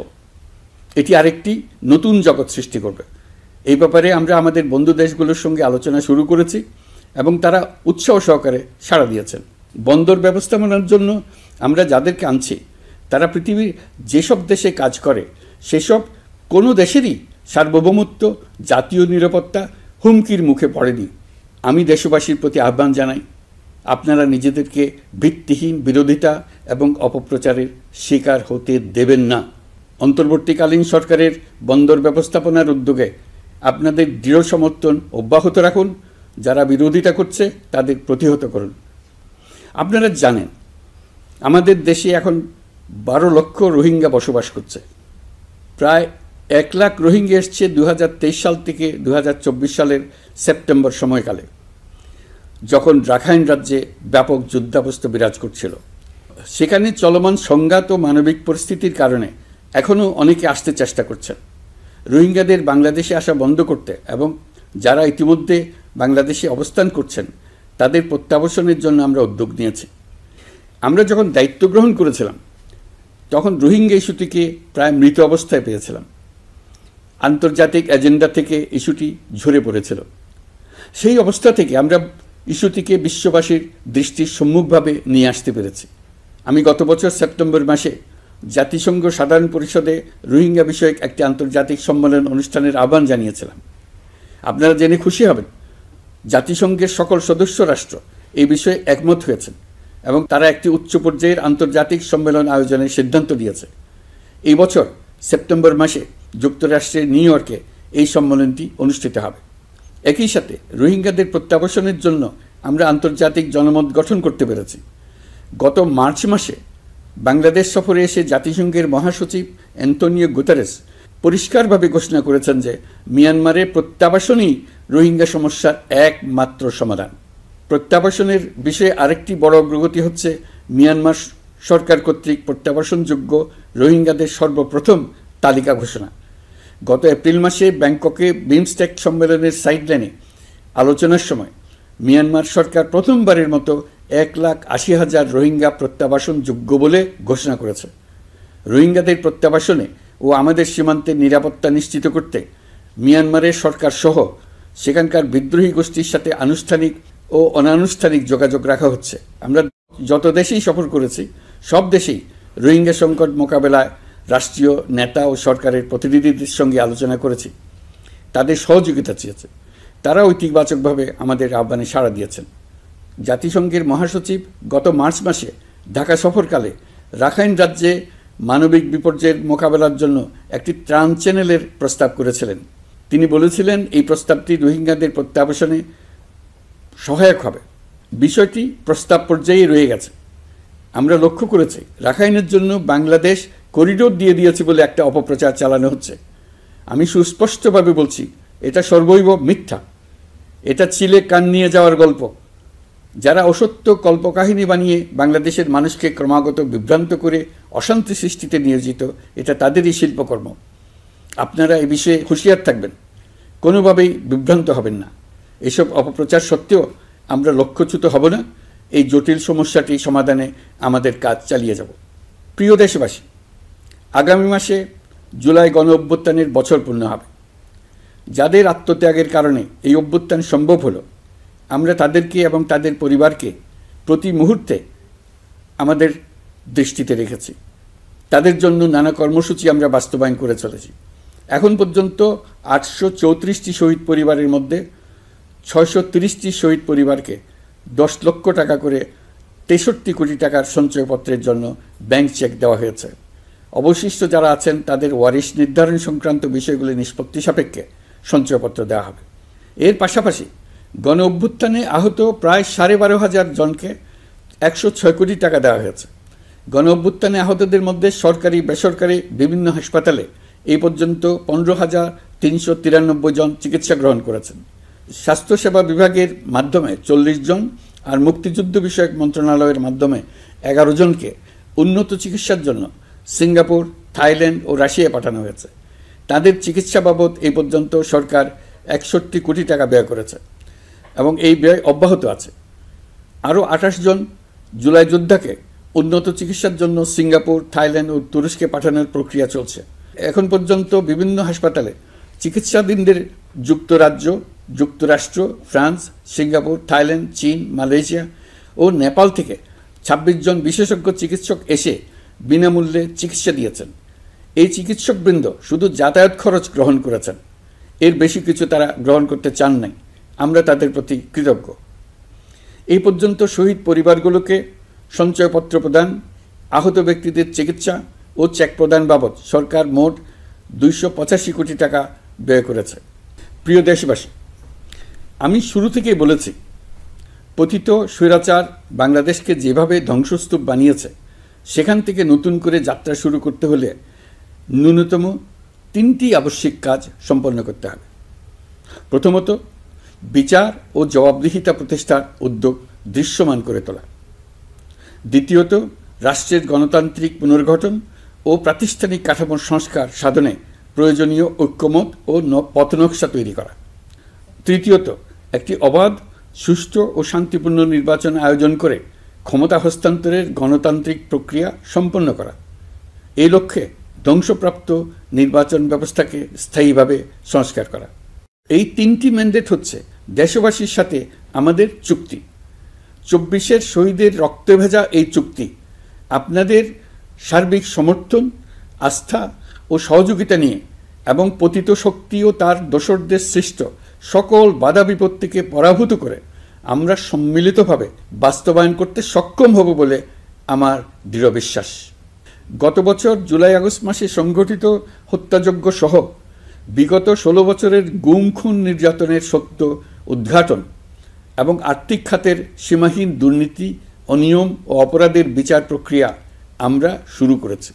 এটি আরেকটি নতুন জগৎ সৃষ্টি করবে। এই ব্যাপারে আমরা আমাদের বন্ধু দেশগুলোর সঙ্গে আলোচনা শুরু করেছি এবং তারা উৎসাহ সহকারে সাড়া দিয়েছেন। বন্দর ব্যবস্থাপনার জন্য আমরা যাদেরকে আনছি তারা পৃথিবীর যেসব দেশে কাজ করে সেসব কোনো দেশেরই সার্বভৌমত্ব, জাতীয় নিরাপত্তা হুমকির মুখে পড়েনি। আমি দেশবাসীর প্রতি আহ্বান জানাই, আপনারা নিজেদেরকে ভিত্তিহীন বিরোধিতা এবং অপপ্রচারের শিকার হতে দেবেন না। অন্তর্বর্তীকালীন সরকারের বন্দর ব্যবস্থাপনার উদ্যোগে আপনাদের দৃঢ় সমর্থন অব্যাহত রাখুন। যারা বিরোধিতা করছে তাদের প্রতিহত করুন। আপনারা জানেন আমাদের দেশে এখন 12 লক্ষ রোহিঙ্গা বসবাস করছে। প্রায় 1 লাখ রোহিঙ্গা এসছে 2023 সাল থেকে 2024 সালের সেপ্টেম্বর সময়কালে, যখন রাখাইন রাজ্যে ব্যাপক যুদ্ধাবস্থা বিরাজ করছিল। সেখানে চলমান সংঘাত ও মানবিক পরিস্থিতির কারণে এখনও অনেকে আসতে চেষ্টা করছেন। রোহিঙ্গাদের বাংলাদেশে আসা বন্ধ করতে এবং যারা ইতিমধ্যে বাংলাদেশে অবস্থান করছেন তাদের প্রত্যাবাসনের জন্য আমরা উদ্যোগ নিয়েছি। আমরা যখন দায়িত্ব গ্রহণ করেছিলাম তখন রোহিঙ্গা ইস্যুটিকে প্রায় মৃত অবস্থায় পেয়েছিলাম। আন্তর্জাতিক এজেন্ডা থেকে ইস্যুটি ঝরে পড়েছিল। সেই অবস্থা থেকে আমরা ইস্যুটিকে বিশ্ববাসীর দৃষ্টির সম্মুখভাবে নিয়ে আসতে পেরেছি। আমি গত বছর সেপ্টেম্বর মাসে জাতিসংঘ সাধারণ পরিষদে রোহিঙ্গা বিষয়ক একটি আন্তর্জাতিক সম্মেলন অনুষ্ঠানের আহ্বান জানিয়েছিলাম। আপনারা জেনে খুশি হবেন, জাতিসংঘের সকল সদস্য রাষ্ট্র এই বিষয়ে একমত হয়েছেন এবং তারা একটি উচ্চ পর্যায়ের আন্তর্জাতিক সম্মেলন আয়োজনের সিদ্ধান্ত নিয়েছে। এই বছর সেপ্টেম্বর মাসে যুক্তরাষ্ট্রের নিউ ইয়র্কে এই সম্মেলনটি অনুষ্ঠিত হবে। একই সাথে রোহিঙ্গাদের প্রত্যাবাসনের জন্য আমরা আন্তর্জাতিক জনমত গঠন করতে পেরেছি। গত মার্চ মাসে বাংলাদেশ সফরে এসে জাতিসংঘের মহাসচিব অ্যান্টোনিও গুতেরেস পরিষ্কারভাবে ঘোষণা করেছেন যে মিয়ানমারের প্রত্যাবাসনই রোহিঙ্গা সমস্যার একমাত্র সমাধান। প্রত্যাবাসনের বিষয়ে আরেকটি বড় অগ্রগতি হচ্ছে মিয়ানমার সরকার কর্তৃক প্রত্যাবাসনযোগ্য রোহিঙ্গাদের সর্বপ্রথম তালিকা ঘোষণা। গত এপ্রিল মাসে ব্যাংককে বিমস্টেক সম্মেলনের সাইডলাইনে আলোচনার সময় মিয়ানমার সরকার প্রথমবারের মতো 1,80,000 রোহিঙ্গা প্রত্যাবাসনযোগ্য বলে ঘোষণা করেছে। রোহিঙ্গাদের প্রত্যাবাসনে ও আমাদের সীমান্তের নিরাপত্তা নিশ্চিত করতে মিয়ানমারের সরকার সহ সেখানকার বিদ্রোহী গোষ্ঠীর সাথে আনুষ্ঠানিক ও অনানুষ্ঠানিক যোগাযোগ রাখা হচ্ছে। আমরা যত দেশেই সফর করেছি সব দেশেই রোহিঙ্গা সংকট মোকাবেলায় রাষ্ট্রীয় নেতা ও সরকারের প্রতিনিধিদের সঙ্গে আলোচনা করেছি, তাদের সহযোগিতা চেয়েছে। তারা ইতিবাচকভাবে আমাদের আহ্বানে সাড়া দিয়েছেন। জাতিসংঘের মহাসচিব গত মার্চ মাসে ঢাকা সফরকালে রাখাইন রাজ্যে মানবিক বিপর্যয়ের মোকাবেলার জন্য একটি ত্রাণ চ্যানেলের প্রস্তাব করেছিলেন। তিনি বলেছিলেন এই প্রস্তাবটি রোহিঙ্গাদের প্রত্যাবাসনে সহায়ক হবে। বিষয়টি প্রস্তাব পর্যায়ে রয়ে গেছে। আমরা লক্ষ্য করেছি রাখাইনের জন্য বাংলাদেশ করিডোর দিয়ে দিয়েছে বলে একটা অপপ্রচার চালানো হচ্ছে। আমি সুস্পষ্টভাবে বলছি, এটা সর্বৈব মিথ্যা। এটা চিলে কান নিয়ে যাওয়ার গল্প। যারা অসত্য কল্পকাহিনী বানিয়ে বাংলাদেশের মানুষকে ক্রমাগত বিভ্রান্ত করে অশান্তি সৃষ্টিতে নিয়োজিত, এটা তাদেরই শিল্পকর্ম। আপনারা এ বিষয়ে হুঁশিয়ার থাকবেন, কোনোভাবেই বিভ্রান্ত হবেন না। এসব অপপ্রচার সত্ত্বেও আমরা লক্ষ্যচ্যুত হব না। এই জটিল সমস্যাটি সমাধানে আমাদের কাজ চালিয়ে যাব। প্রিয় দেশবাসী, আগামী মাসে জুলাই গণ অভ্যুত্থানের বছর পূর্ণ হবে। যাদের আত্মত্যাগের কারণে এই অভ্যুত্থান সম্ভব হলো, আমরা তাদেরকে এবং তাদের পরিবারকে প্রতি মুহূর্তে আমাদের দৃষ্টিতে রেখেছি। তাদের জন্য নানা কর্মসূচি আমরা বাস্তবায়ন করে চলেছি। এখন পর্যন্ত 834টি শহীদ পরিবারের মধ্যে 630টি শহীদ পরিবারকে 10 লক্ষ টাকা করে 63 কোটি টাকার সঞ্চয়পত্রের জন্য ব্যাংক চেক দেওয়া হয়েছে। অবশিষ্ট যারা আছেন তাদের ওয়ারিশ নির্ধারণ সংক্রান্ত বিষয়গুলি নিষ্পত্তি সাপেক্ষে সঞ্চয়পত্র দেওয়া হবে। এর পাশাপাশি গণ অভ্যুত্থানে আহত প্রায় 12,500 জনকে 106 কোটি টাকা দেওয়া হয়েছে। গণ অভ্যুত্থানে আহতদের মধ্যে সরকারি বেসরকারি বিভিন্ন হাসপাতালে এই পর্যন্ত 15,393 জন চিকিৎসা গ্রহণ করেছেন। স্বাস্থ্যসেবা বিভাগের মাধ্যমে 40 জন আর মুক্তিযুদ্ধ বিষয়ক মন্ত্রণালয়ের মাধ্যমে 11 জনকে উন্নত চিকিৎসার জন্য সিঙ্গাপুর, থাইল্যান্ড ও রাশিয়া পাঠানো হয়েছে। তাদের চিকিৎসা বাবদ এই পর্যন্ত সরকার 61 কোটি টাকা ব্যয় করেছে এবং এই ব্যয় অব্যাহত আছে। আরও 28 জন জুলাই যোদ্ধাকে উন্নত চিকিৎসার জন্য সিঙ্গাপুর, থাইল্যান্ড ও তুরস্কে পাঠানোর প্রক্রিয়া চলছে। এখন পর্যন্ত বিভিন্ন হাসপাতালে চিকিৎসাধীনদের যুক্তরাজ্য, যুক্তরাষ্ট্র, ফ্রান্স, সিঙ্গাপুর, থাইল্যান্ড, চীন, মালয়েশিয়া ও নেপাল থেকে 26 জন বিশেষজ্ঞ চিকিৎসক এসে বিনামূল্যে চিকিৎসা দিয়েছেন। এই চিকিৎসকবৃন্দ শুধু যাতায়াত খরচ গ্রহণ করেছেন, এর বেশি কিছু তারা গ্রহণ করতে চান নাই। আমরা তাদের প্রতি কৃতজ্ঞ। এই পর্যন্ত শহীদ পরিবারগুলোকে সঞ্চয়পত্র প্রদান, আহত ব্যক্তিদের চিকিৎসা ও চেক প্রদান বাবদ সরকার মোট 285 কোটি টাকা ব্যয় করেছে। প্রিয় দেশবাসী, আমি শুরু থেকেই বলেছি, পতিত স্বৈরাচার বাংলাদেশকে যেভাবে ধ্বংসস্তূপ বানিয়েছে, সেখান থেকে নতুন করে যাত্রা শুরু করতে হলে ন্যূনতম 3টি আবশ্যিক কাজ সম্পন্ন করতে হবে। প্রথমত, বিচার ও জবাবদিহিতা প্রতিষ্ঠার উদ্যোগ দৃশ্যমান করে তোলা। দ্বিতীয়ত, রাষ্ট্রের গণতান্ত্রিক পুনর্গঠন ও প্রাতিষ্ঠানিক কাঠামোর সংস্কার সাধনে প্রয়োজনীয় ঐক্যমত ও পথনকশা তৈরি করা। তৃতীয়ত, একটি অবাধ, সুষ্ঠু ও শান্তিপূর্ণ নির্বাচন আয়োজন করে ক্ষমতা হস্তান্তরের গণতান্ত্রিক প্রক্রিয়া সম্পন্ন করা। এই লক্ষ্যে ধ্বংসপ্রাপ্ত নির্বাচন ব্যবস্থাকে স্থায়ীভাবে সংস্কার করা। এই 3টি ম্যান্ডেট হচ্ছে দেশবাসীর সাথে আমাদের চুক্তি। 24-এর শহীদের রক্তে ভেজা এই চুক্তি আপনাদের সার্বিক সমর্থন, আস্থা ও সহযোগিতা নিয়ে এবং পতিত শক্তি ও তার দোসরদের সৃষ্ট সকল বাধা বিপত্তিকে পরাভূত করে আমরা সম্মিলিতভাবে বাস্তবায়ন করতে সক্ষম হব বলে আমার দৃঢ় বিশ্বাস। গত বছর জুলাই আগস্ট মাসে সংঘটিত হত্যাযজ্ঞ সহ বিগত 16 বছরের গুম খুন নির্যাতনের সত্য উদ্ঘাটন এবং আর্থিক খাতের সীমাহীন দুর্নীতি, অনিয়ম ও অপরাধের বিচার প্রক্রিয়া আমরা শুরু করেছি।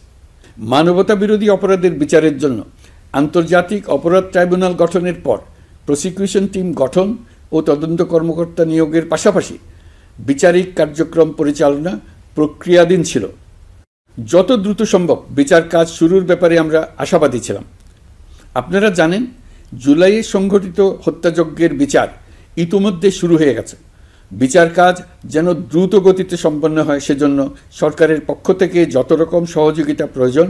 মানবতা বিরোধী অপরাধের বিচারের জন্য আন্তর্জাতিক অপরাধ ট্রাইব্যুনাল গঠনের পর প্রসিকিউশন টিম গঠন ও তদন্ত কর্মকর্তা নিয়োগের পাশাপাশি বিচারিক কার্যক্রম পরিচালনা প্রক্রিয়াধীন ছিল। যত দ্রুত সম্ভব বিচার কাজ শুরুর ব্যাপারে আমরা আশাবাদী ছিলাম। আপনারা জানেন, জুলাইয়ে সংঘটিত হত্যাযজ্ঞের বিচার ইতিমধ্যে শুরু হয়ে গেছে। বিচার কাজ যেন দ্রুত গতিতে সম্পন্ন হয় সেজন্য সরকারের পক্ষ থেকে যত রকম সহযোগিতা প্রয়োজন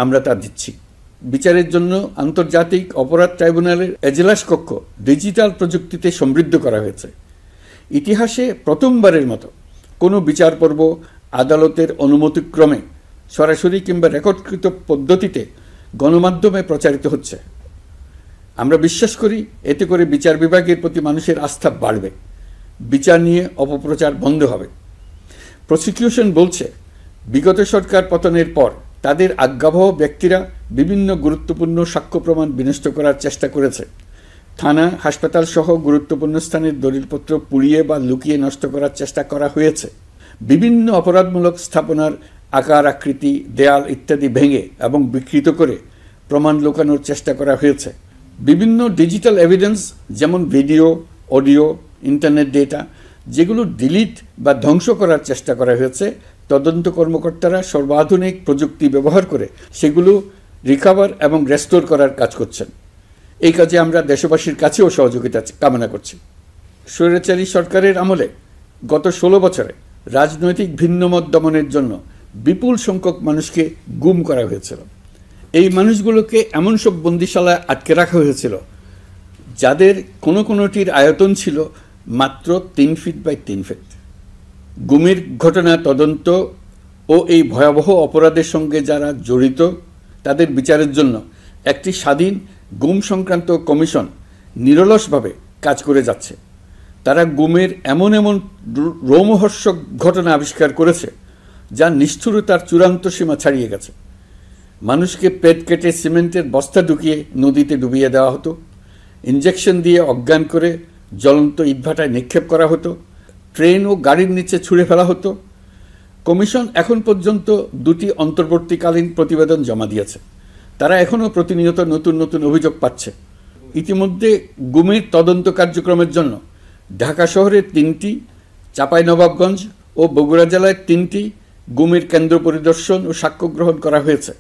আমরা তা দিচ্ছি। বিচারের জন্য আন্তর্জাতিক অপরাধ ট্রাইব্যুনালের এজলাস কক্ষ ডিজিটাল প্রযুক্তিতে সমৃদ্ধ করা হয়েছে। ইতিহাসে প্রথমবারের মতো কোনো বিচার পর্ব আদালতের অনুমতিক্রমে সরাসরি কিংবা রেকর্ডকৃত পদ্ধতিতে গণমাধ্যমে প্রচারিত হচ্ছে। আমরা বিশ্বাস করি এতে করে বিচার বিভাগের প্রতি মানুষের আস্থা বাড়বে, বিচার নিয়ে অপপ্রচার বন্ধ হবে। প্রসিকিউশন বলছে, বিগত সরকার পতনের পর তাদের আজ্ঞাবহ ব্যক্তিরা বিভিন্ন গুরুত্বপূর্ণ সাক্ষ্য প্রমাণ বিনষ্ট করার চেষ্টা করেছে। থানা, হাসপাতাল সহ গুরুত্বপূর্ণ স্থানের দলিলপত্র পুড়িয়ে বা লুকিয়ে নষ্ট করার চেষ্টা করা হয়েছে। বিভিন্ন অপরাধমূলক স্থাপনার আকার আকৃতি, দেয়াল ইত্যাদি ভেঙে এবং বিকৃত করে প্রমাণ লুকানোর চেষ্টা করা হয়েছে। বিভিন্ন ডিজিটাল এভিডেন্স যেমন ভিডিও, অডিও, ইন্টারনেট ডেটা যেগুলো ডিলিট বা ধ্বংস করার চেষ্টা করা হয়েছে, তদন্ত কর্মকর্তারা সর্বাধুনিক প্রযুক্তি ব্যবহার করে সেগুলো রিকভার এবং রেস্টোর করার কাজ করছেন। এই কাজে আমরা দেশবাসীর কাছেও সহযোগিতা কামনা করছি। স্বৈরাচারী সরকারের আমলে গত 16 বছরে রাজনৈতিক ভিন্নমত দমনের জন্য বিপুল সংখ্যক মানুষকে গুম করা হয়েছিল। এই মানুষগুলোকে এমন সব বন্দিশালায় আটকে রাখা হয়েছিল যাদের কোনোটির আয়তন ছিল মাত্র 3 ফিট বাই 3 ফিট। গুমের ঘটনা তদন্ত ও এই ভয়াবহ অপরাধের সঙ্গে যারা জড়িত তাদের বিচারের জন্য একটি স্বাধীন গুম সংক্রান্ত কমিশন নিরলসভাবে কাজ করে যাচ্ছে। তারা গুমের এমন রোমহর্ষক ঘটনা আবিষ্কার করেছে যা নিষ্ঠুরতার চূড়ান্ত সীমা ছাড়িয়ে গেছে। মানুষকে পেট কেটে সিমেন্টের বস্তা ঢুকিয়ে নদীতে ডুবিয়ে দেওয়া হতো, ইঞ্জেকশন দিয়ে অজ্ঞান করে জ্বলন্ত ইটভাটায় নিক্ষেপ করা হতো, ট্রেন ও গাড়ির নিচে ছুঁড়ে ফেলা হতো। কমিশন এখন পর্যন্ত 2টি অন্তর্বর্তীকালীন প্রতিবেদন জমা দিয়েছে। তারা এখনও প্রতিনিয়ত নতুন অভিযোগ পাচ্ছে। ইতিমধ্যে গুমের তদন্ত কার্যক্রমের জন্য ঢাকা শহরের 3টি, চাঁপাইনবাবগঞ্জ ও বগুড়া জেলায় 3টি গুমের কেন্দ্র পরিদর্শন ও সাক্ষ্য গ্রহণ করা হয়েছে।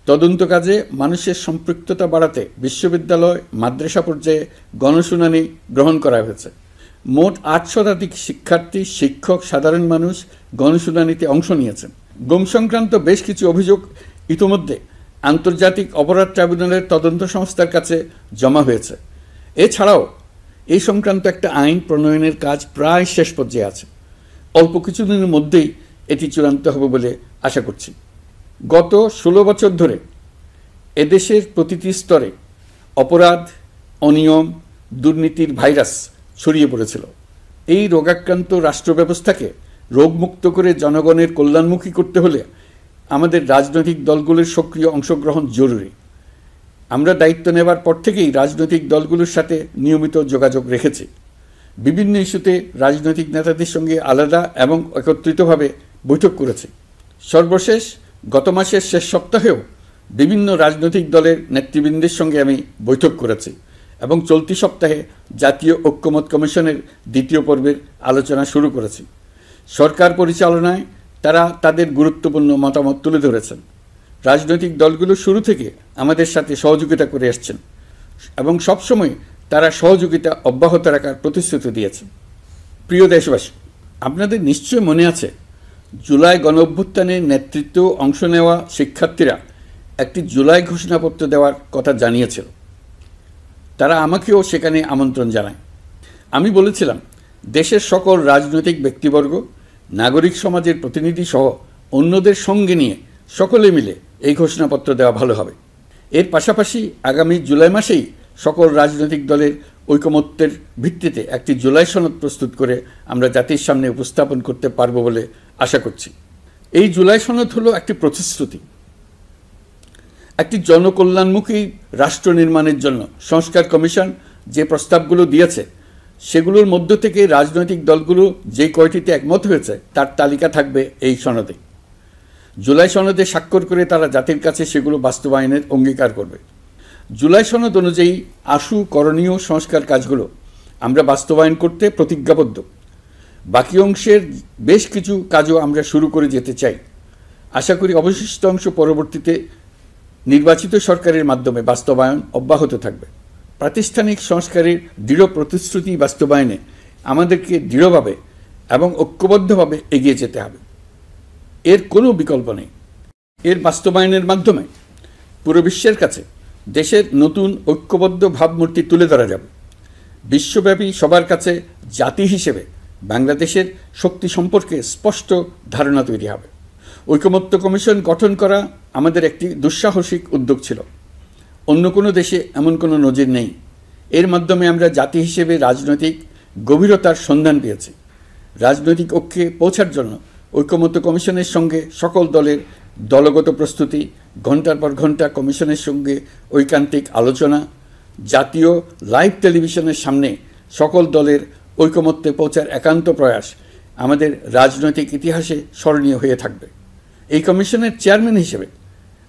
তদন্ত কাজে মানুষের সম্পৃক্ততা বাড়াতে বিশ্ববিদ্যালয়, মাদ্রাসা পর্যায়ে গণশুনানি গ্রহণ করা হয়েছে। মোট 8 শতাধিক শিক্ষার্থী, শিক্ষক, সাধারণ মানুষ গণশুনানিতে অংশ নিয়েছেন। গুম সংক্রান্ত বেশ কিছু অভিযোগ ইতিমধ্যে আন্তর্জাতিক অপরাধ ট্রাইব্যুনালের তদন্ত সংস্থার কাছে জমা হয়েছে। এছাড়াও এই সংক্রান্ত একটা আইন প্রণয়নের কাজ প্রায় শেষ পর্যায়ে আছে। অল্প কিছুদিনের মধ্যেই এটি চূড়ান্ত হবে বলে আশা করছি। গত 16 বছর ধরে এদেশের প্রতিটি স্তরে অপরাধ, অনিয়ম, দুর্নীতির ভাইরাস ছড়িয়ে পড়েছিল। এই রোগাক্রান্ত রাষ্ট্র ব্যবস্থাকে রোগমুক্ত করে জনগণের কল্যাণমুখী করতে হলে আমাদের রাজনৈতিক দলগুলোর সক্রিয় অংশগ্রহণ জরুরি। আমরা দায়িত্ব নেবার পর থেকেই রাজনৈতিক দলগুলোর সাথে নিয়মিত যোগাযোগ রেখেছি। বিভিন্ন ইস্যুতে রাজনৈতিক নেতাদের সঙ্গে আলাদা এবং একত্রিতভাবে বৈঠক করেছি। সর্বশেষ গত মাসের শেষ সপ্তাহেও বিভিন্ন রাজনৈতিক দলের নেতৃবৃন্দের সঙ্গে আমি বৈঠক করেছি এবং চলতি সপ্তাহে জাতীয় ঐক্যমত কমিশনের 2য় পর্বের আলোচনা শুরু করেছি। সরকার পরিচালনায় তারা তাদের গুরুত্বপূর্ণ মতামত তুলে ধরেছেন। রাজনৈতিক দলগুলো শুরু থেকে আমাদের সাথে সহযোগিতা করে আসছেন এবং সবসময় তারা সহযোগিতা অব্যাহত রাখার প্রতিশ্রুতি দিয়েছেন। প্রিয় দেশবাসী, আপনাদের নিশ্চয় মনে আছে জুলাই গণঅভ্যুত্থানে নেতৃত্ব অংশ নেওয়া শিক্ষার্থীরা একটি জুলাই ঘোষণাপত্র দেওয়ার কথা জানিয়েছিল। তারা আমাকেও সেখানে আমন্ত্রণ জানায়। আমি বলেছিলাম দেশের সকল রাজনৈতিক ব্যক্তিবর্গ, নাগরিক সমাজের প্রতিনিধি সহ অন্যদের সঙ্গে নিয়ে সকলে মিলে এই ঘোষণাপত্র দেওয়া ভালো হবে। এর পাশাপাশি আগামী জুলাই মাসেই সকল রাজনৈতিক দলের ঐকমত্যের ভিত্তিতে একটি জুলাই সনদ প্রস্তুত করে আমরা জাতির সামনে উপস্থাপন করতে পারব বলে আশা করছি। এই জুলাই সনদ হলো একটি প্রতিশ্রুতি, একটি জনকল্যাণমুখী রাষ্ট্র নির্মাণের জন্য সংস্কার কমিশন যে প্রস্তাবগুলো দিয়েছে সেগুলোর মধ্য থেকে রাজনৈতিক দলগুলো যে কয়টিতে একমত হয়েছে তার তালিকা থাকবে এই সনদে। জুলাই সনদে স্বাক্ষর করে তারা জাতির কাছে সেগুলো বাস্তবায়নের অঙ্গীকার করবে। জুলাই সনদ অনুযায়ী আশু করণীয় সংস্কার কাজগুলো আমরা বাস্তবায়ন করতে প্রতিজ্ঞাবদ্ধ। বাকি অংশের বেশ কিছু কাজও আমরা শুরু করে যেতে চাই। আশা করি অবশিষ্ট অংশ পরবর্তীতে নির্বাচিত সরকারের মাধ্যমে বাস্তবায়ন অব্যাহত থাকবে। প্রাতিষ্ঠানিক সংস্কারের দৃঢ় প্রতিশ্রুতি বাস্তবায়নে আমাদেরকে দৃঢ়ভাবে এবং ঐক্যবদ্ধভাবে এগিয়ে যেতে হবে। এর কোনো বিকল্প নেই। এর বাস্তবায়নের মাধ্যমে পুরো বিশ্বের কাছে দেশের নতুন ঐক্যবদ্ধ ভাবমূর্তি তুলে ধরা যাবে। বিশ্বব্যাপী সবার কাছে জাতি হিসেবে বাংলাদেশের শক্তি সম্পর্কে স্পষ্ট ধারণা তৈরি হবে। ঐকমত্য কমিশন গঠন করা আমাদের একটি দুঃসাহসিক উদ্যোগ ছিল। অন্য কোনো দেশে এমন কোনো নজির নেই। এর মাধ্যমে আমরা জাতি হিসেবে রাজনৈতিক গভীরতার সন্ধান পেয়েছি। রাজনৈতিক ঐক্যে পৌঁছার জন্য ঐকমত্য কমিশনের সঙ্গে সকল দলের দলগত প্রস্তুতি, ঘণ্টার পর ঘণ্টা কমিশনের সঙ্গে ঐকান্তিক আলোচনা, জাতীয় লাইভ টেলিভিশনের সামনে সকল দলের ঐকমত্যে পৌঁছার একান্ত প্রয়াস আমাদের রাজনৈতিক ইতিহাসে স্মরণীয় হয়ে থাকবে। এই কমিশনের চেয়ারম্যান হিসেবে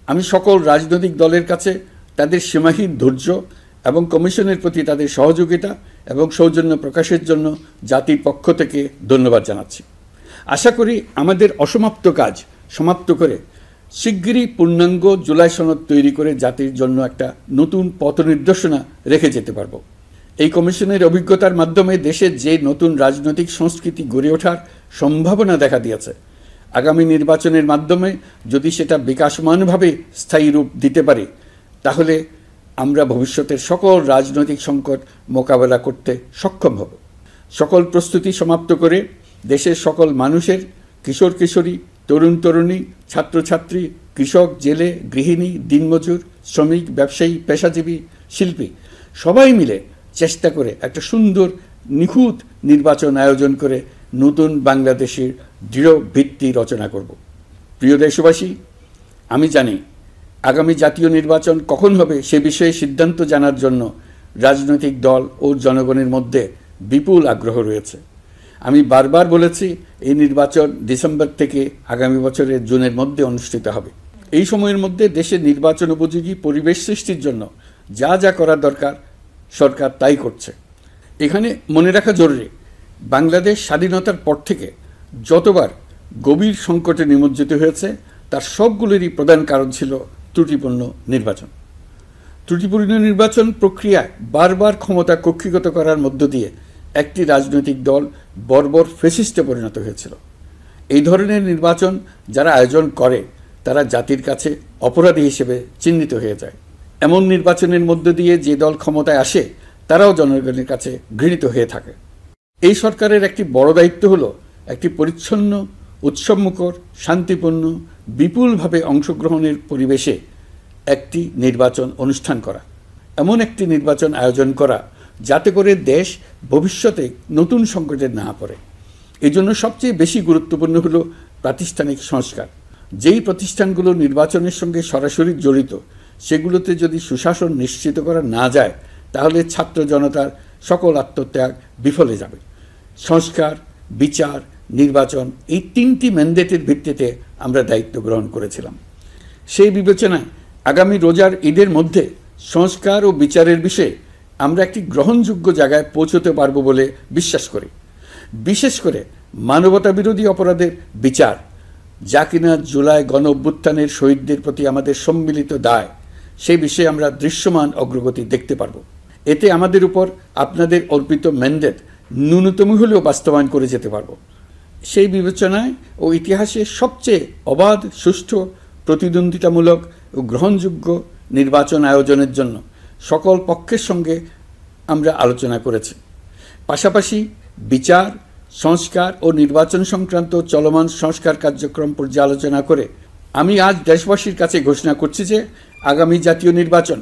আমি সকল রাজনৈতিক দলের কাছে তাদের সীমাহীন ধৈর্য এবং কমিশনের প্রতি তাদের সহযোগিতা এবং সৌজন্য প্রকাশের জন্য জাতির পক্ষ থেকে ধন্যবাদ জানাচ্ছি। আশা করি আমাদের অসমাপ্ত কাজ সমাপ্ত করে শিগগিরই পূর্ণাঙ্গ জুলাই সনদ তৈরি করে জাতির জন্য একটা নতুন পথ নির্দেশনা রেখে যেতে পারব। এই কমিশনের অভিজ্ঞতার মাধ্যমে দেশের যে নতুন রাজনৈতিক সংস্কৃতি গড়ে ওঠার সম্ভাবনা দেখা দিয়েছে, আগামী নির্বাচনের মাধ্যমে যদি সেটা বিকাশমানভাবে স্থায়ী রূপ দিতে পারে তাহলে আমরা ভবিষ্যতের সকল রাজনৈতিক সংকট মোকাবেলা করতে সক্ষম হব। সকল প্রস্তুতি সমাপ্ত করে দেশের সকল মানুষের, কিশোর কিশোরী, তরুণ তরুণী, ছাত্রছাত্রী, কৃষক, জেলে, গৃহিণী, দিনমজুর, শ্রমিক, ব্যবসায়ী, পেশাজীবী, শিল্পী সবাই মিলে চেষ্টা করে একটা সুন্দর নিখুঁত নির্বাচন আয়োজন করে নতুন বাংলাদেশের দৃঢ় ভিত্তি রচনা করব। প্রিয় দেশবাসী, আমি জানি আগামী জাতীয় নির্বাচন কখন হবে সে বিষয়ে সিদ্ধান্ত জানার জন্য রাজনৈতিক দল ও জনগণের মধ্যে বিপুল আগ্রহ রয়েছে। আমি বারবার বলেছি এই নির্বাচন ডিসেম্বর থেকে আগামী বছরের জুনের মধ্যে অনুষ্ঠিত হবে। এই সময়ের মধ্যে দেশের নির্বাচন উপযোগী পরিবেশ সৃষ্টির জন্য যা যা করা দরকার সরকার তাই করছে। এখানে মনে রাখা জরুরি, বাংলাদেশ স্বাধীনতার পর থেকে যতবার গভীর সংকটে নিমজ্জিত হয়েছে তার সবগুলোরই প্রধান কারণ ছিল ত্রুটিপূর্ণ নির্বাচন। ত্রুটিপূর্ণ নির্বাচন প্রক্রিয়ায় বারবার ক্ষমতা কক্ষিগত করার মধ্য দিয়ে একটি রাজনৈতিক দল বর্বর ফ্যাসিস্টে পরিণত হয়েছিল। এই ধরনের নির্বাচন যারা আয়োজন করে তারা জাতির কাছে অপরাধী হিসেবে চিহ্নিত হয়ে যায়। এমন নির্বাচনের মধ্য দিয়ে যে দল ক্ষমতায় আসে তারাও জনগণের কাছে ঘৃণিত হয়ে থাকে। এই সরকারের একটি বড় দায়িত্ব হলো একটি পরিচ্ছন্ন, উৎসবমুখর, শান্তিপূর্ণ, বিপুলভাবে অংশগ্রহণের পরিবেশে একটি নির্বাচন অনুষ্ঠান করা, এমন একটি নির্বাচন আয়োজন করা যাতে করে দেশ ভবিষ্যতে নতুন সংকটে না পড়ে। এই জন্য সবচেয়ে বেশি গুরুত্বপূর্ণ হলো প্রাতিষ্ঠানিক সংস্কার। যেই প্রতিষ্ঠানগুলো নির্বাচনের সঙ্গে সরাসরি জড়িত সেগুলোতে যদি সুশাসন নিশ্চিত করা না যায় তাহলে ছাত্র জনতার সকল আত্মত্যাগ বিফলে যাবে। সংস্কার, বিচার, নির্বাচন এই তিনটি ম্যান্ডেটের ভিত্তিতে আমরা দায়িত্ব গ্রহণ করেছিলাম। সেই বিবেচনায় আগামী রোজার ঈদের মধ্যে সংস্কার ও বিচারের বিষয়ে আমরা একটি গ্রহণযোগ্য জায়গায় পৌঁছতে পারব বলে বিশ্বাস করি। বিশেষ করে মানবতা বিরোধী অপরাধের বিচার, যা কিনা জুলাই গণ অভ্যুত্থানের শহীদদের প্রতি আমাদের সম্মিলিত দায়, সেই বিষয়ে আমরা দৃশ্যমান অগ্রগতি দেখতে পারব। এতে আমাদের উপর আপনাদের অর্পিত ম্যান্ডেট ন্যূনতম হলেও বাস্তবায়ন করে যেতে পারব। সেই বিবেচনায় ও ইতিহাসে সবচেয়ে অবাধ, সুষ্ঠু, প্রতিদ্বন্দ্বিতামূলক ও গ্রহণযোগ্য নির্বাচন আয়োজনের জন্য সকল পক্ষের সঙ্গে আমরা আলোচনা করেছি। পাশাপাশি বিচার, সংস্কার ও নির্বাচন সংক্রান্ত চলমান সংস্কার কার্যক্রম পর্যালোচনা করে আমি আজ দেশবাসীর কাছে ঘোষণা করছি যে আগামী জাতীয় নির্বাচন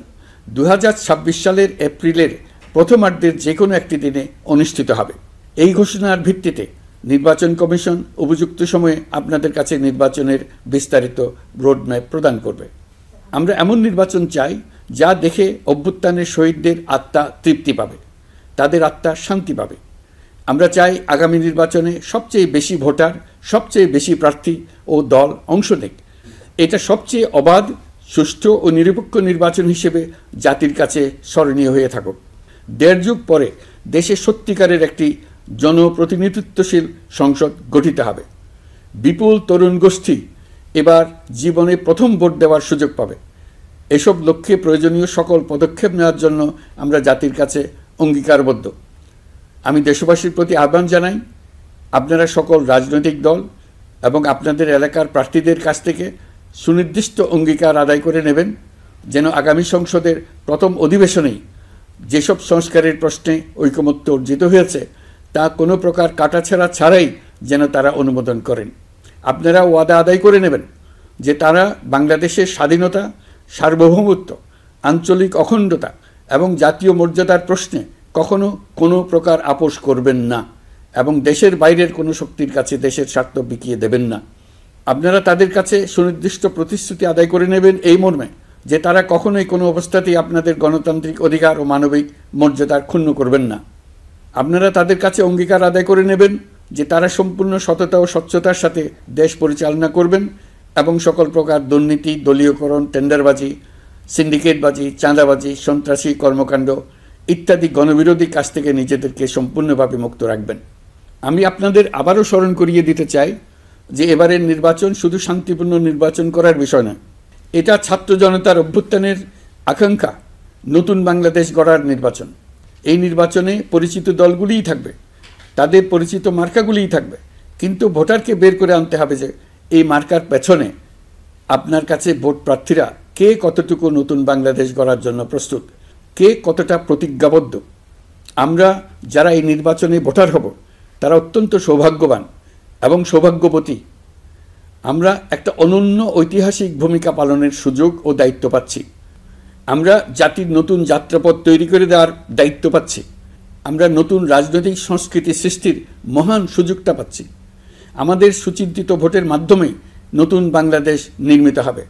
2026 সালের এপ্রিলের প্রথমার্ধের যে কোনো একটি দিনে অনুষ্ঠিত হবে। এই ঘোষণার ভিত্তিতে নির্বাচন কমিশন উপযুক্ত সময়ে আপনাদের কাছে নির্বাচনের বিস্তারিত রোডম্যাপ প্রদান করবে। আমরা এমন নির্বাচন চাই যা দেখে অভ্যুত্থানের শহীদদের আত্মা তৃপ্তি পাবে, তাদের আত্মা শান্তি পাবে। আমরা চাই আগামী নির্বাচনে সবচেয়ে বেশি ভোটার, সবচেয়ে বেশি প্রার্থী ও দল অংশ নেক। এটা সবচেয়ে অবাধ, সুষ্ঠু ও নিরপেক্ষ নির্বাচন হিসেবে জাতির কাছে স্মরণীয় হয়ে থাকুক। 1.5 যুগ পরে দেশে সত্যিকারের একটি জনপ্রতিনিধিত্বশীল সংসদ গঠিত হবে। বিপুল তরুণ গোষ্ঠী এবার জীবনে প্রথম ভোট দেওয়ার সুযোগ পাবে। এসব লক্ষ্যে প্রয়োজনীয় সকল পদক্ষেপ নেওয়ার জন্য আমরা জাতির কাছে অঙ্গীকারবদ্ধ। আমি দেশবাসীর প্রতি আহ্বান জানাই, আপনারা সকল রাজনৈতিক দল এবং আপনাদের এলাকার প্রার্থীদের কাছ থেকে সুনির্দিষ্ট অঙ্গীকার আদায় করে নেবেন, যেন আগামী সংসদের প্রথম অধিবেশনেই যেসব সংস্কারের প্রশ্নে ঐকমত্য অর্জিত হয়েছে তা কোনো প্রকার কাটাছেঁড়া ছাড়াই যেন তারা অনুমোদন করেন। আপনারা ওয়াদা আদায় করে নেবেন যে তারা বাংলাদেশের স্বাধীনতা, সার্বভৌমত্ব, আঞ্চলিক অখণ্ডতা এবং জাতীয় মর্যাদার প্রশ্নে কখনো কোনো প্রকার আপোষ করবেন না এবং দেশের বাইরের কোনো শক্তির কাছে দেশের স্বার্থ বিকিয়ে দেবেন না। আপনারা তাদের কাছে সুনির্দিষ্ট প্রতিশ্রুতি আদায় করে নেবেন এই মর্মে যে তারা কখনোই কোনো অবস্থাতেই আপনাদের গণতান্ত্রিক অধিকার ও মানবিক মর্যাদার ক্ষুণ্ণ করবেন না। আপনারা তাদের কাছে অঙ্গীকার আদায় করে নেবেন যে তারা সম্পূর্ণ সততা ও স্বচ্ছতার সাথে দেশ পরিচালনা করবেন এবং সকল প্রকার দুর্নীতি, দলীয়করণ, টেন্ডারবাজি, সিন্ডিকেটবাজি, চাঁদাবাজি, সন্ত্রাসী কর্মকাণ্ড ইত্যাদি গণবিরোধী কাজ থেকে নিজেদেরকে সম্পূর্ণভাবে মুক্ত রাখবেন। আমি আপনাদের আবারও স্মরণ করিয়ে দিতে চাই যে এবারের নির্বাচন শুধু শান্তিপূর্ণ নির্বাচন করার বিষয় নয়, এটা ছাত্র জনতার অভ্যুত্থানের আকাঙ্ক্ষা নতুন বাংলাদেশ গড়ার নির্বাচন। এই নির্বাচনে পরিচিত দলগুলিই থাকবে, তাদের পরিচিত মার্কাগুলিই থাকবে, কিন্তু ভোটারকে বের করে আনতে হবে যে এই মার্কার পেছনে আপনার কাছে ভোট প্রার্থীরা কে কতটুকু নতুন বাংলাদেশ গড়ার জন্য প্রস্তুত, কে কতটা প্রতিজ্ঞাবদ্ধ। আমরা যারা এই নির্বাচনে ভোটার হব তারা অত্যন্ত সৌভাগ্যবান এবং সৌভাগ্যবতী। আমরা একটা অনন্য ঐতিহাসিক ভূমিকা পালনের সুযোগ ও দায়িত্ব পাচ্ছি। আমরা জাতির নতুন যাত্রাপথ তৈরি করে দেওয়ার দায়িত্ব পাচ্ছি। আমরা নতুন রাজনৈতিক সংস্কৃতি সৃষ্টির মহান সুযোগটা পাচ্ছি। আমাদের সুচিন্তিত ভোটের মাধ্যমে নতুন বাংলাদেশ নির্মিত হবে।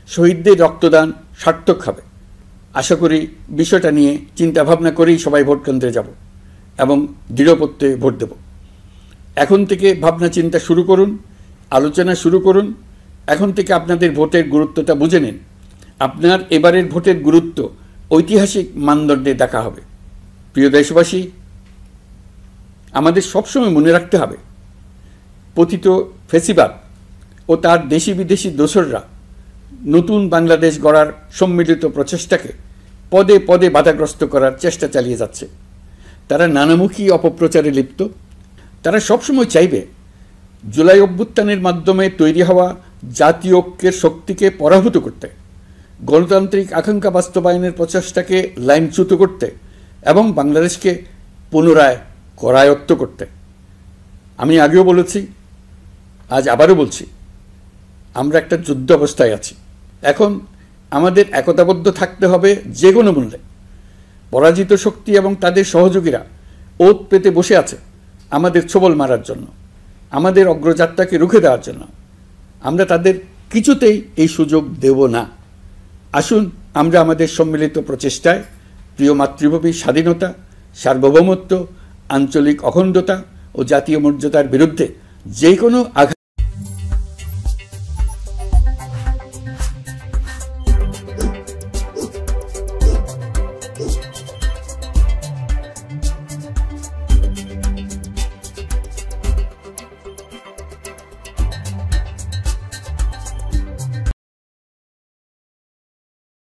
শহীদদের রক্তদান সার্থক হবে। আশা করি বিষয়টা নিয়ে চিন্তাভাবনা করেই সবাই ভোট কেন্দ্রে যাব এবং দৃঢ়প্রত্যয়ে ভোট দেব। এখন থেকে ভাবনা চিন্তা শুরু করুন, আলোচনা শুরু করুন। এখন থেকে আপনাদের ভোটের গুরুত্বটা বুঝে নিন। আপনার এবারের ভোটের গুরুত্ব ঐতিহাসিক মানদণ্ডে দেখা হবে। প্রিয় দেশবাসী, আমাদের সবসময় মনে রাখতে হবে পতিত ফ্যাসিবাদ ও তার দেশি বিদেশি দোসররা নতুন বাংলাদেশ গড়ার সম্মিলিত প্রচেষ্টাকে পদে পদে বাধাগ্রস্ত করার চেষ্টা চালিয়ে যাচ্ছে। তারা নানামুখী অপপ্রচারে লিপ্ত। তারা সবসময় চাইবে জুলাই অভ্যুত্থানের মাধ্যমে তৈরি হওয়া জাতীয় ঐক্যের শক্তিকে পরাভূত করতে, গণতান্ত্রিক আকাঙ্ক্ষা বাস্তবায়নের প্রচেষ্টাকে লাইনচ্যুত করতে এবং বাংলাদেশকে পুনরায় করায়ত্ত করতে। আমি আগেও বলেছি, আজ আবারও বলছি, আমরা একটা যুদ্ধ অবস্থায় আছি। এখন আমাদের একতাবদ্ধ থাকতে হবে যে কোনো মূল্যে। পরাজিত শক্তি এবং তাদের সহযোগীরা ওত পেতে বসে আছে আমাদের ছোবল মারার জন্য, আমাদের অগ্রযাত্রাকে রুখে দেওয়ার জন্য। আমরা তাদের কিছুতেই এই সুযোগ দেব না। আসুন আমরা আমাদের সম্মিলিত প্রচেষ্টায় প্রিয় মাতৃভূমির স্বাধীনতা, সার্বভৌমত্ব, আঞ্চলিক অখণ্ডতা ও জাতীয় মর্যাদার বিরুদ্ধে যে কোনো আঘাত